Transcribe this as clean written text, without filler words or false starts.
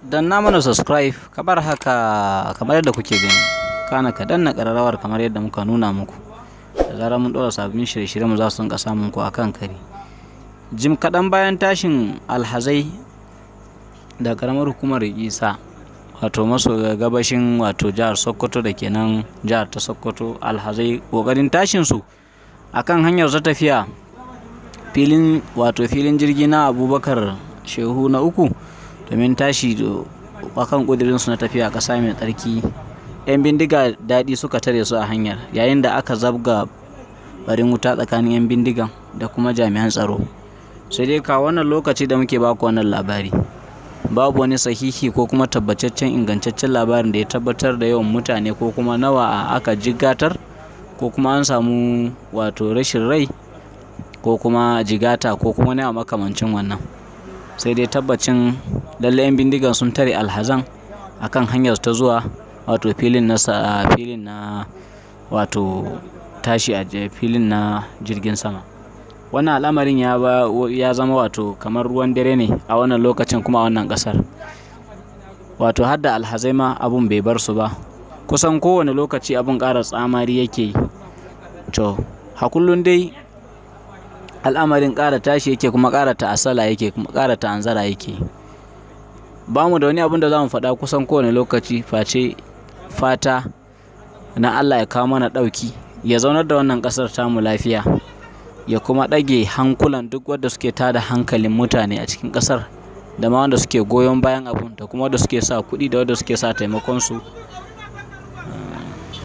danna mana subscribe kamar haka, kamar yadda kuke gani, kana ka danna ƙararrawar kamar yadda muka nuna muku. Da zarar mun ɗora sabbin shirye-shirye mu za su rinka samun ku akan kari. Jim kaɗan bayan tashin alhazai da ƙaramar hukumar Isa, wato maso gabashin wato jihar Sokoto da kenan jihar ta Sokoto, alhazai ƙoƙarin tashin su akan hanyar ta tafiya filin jirgi na Abubakar Shehu na uku domin tashi akan ƙudurin su na tafiya ƙasa mai tsarki. 'Yan bindiga daɗi suka tare su a hanyar, yayin da aka zabga barin wuta tsakanin 'yan bindigan da kuma jami'an tsaro. Sai dai ka wannan lokaci da muke baku wannan labari, babu wani sahihi ko kuma tabbataccen ingantaccen labarin da ya tabbatar da yawan mutane ko kuma nawa aka jigatar ko kuma an samu wato rashin rai ko kuma jigata ko kuma nawa makamancin wannan. Sai dai tabbacin lalle 'yan bindigan sun tare alhazan akan hanyar ta zuwa wato filin na wato tashi a filin na jirgin sama. Wannan al'amarin ya zama wato kamar ruwan dare ne a wannan lokacin kuma a wannan ƙasar. Wato har da alhazai ma abun bai bar su ba, kusan kowane lokaci abun ƙara tsamari yake yi. To a kullum dai al'amarin ƙara tashi yake kuma ƙara ta'assala yake kuma ƙara ta'anzara yake. Ba mu da wani abun da za mu faɗa kusan kowane lokaci face fata na Allah ya kawo mana ɗauki, ya zaunar da wannan ƙasar tamu lafiya, ya kuma ɗage hankulan duk wanda suke tada hankalin mutane a cikin ƙasar, da ma wanda suke goyon bayan abun, da kuma wanda suke sa kuɗi da wanda suke sa taimakon su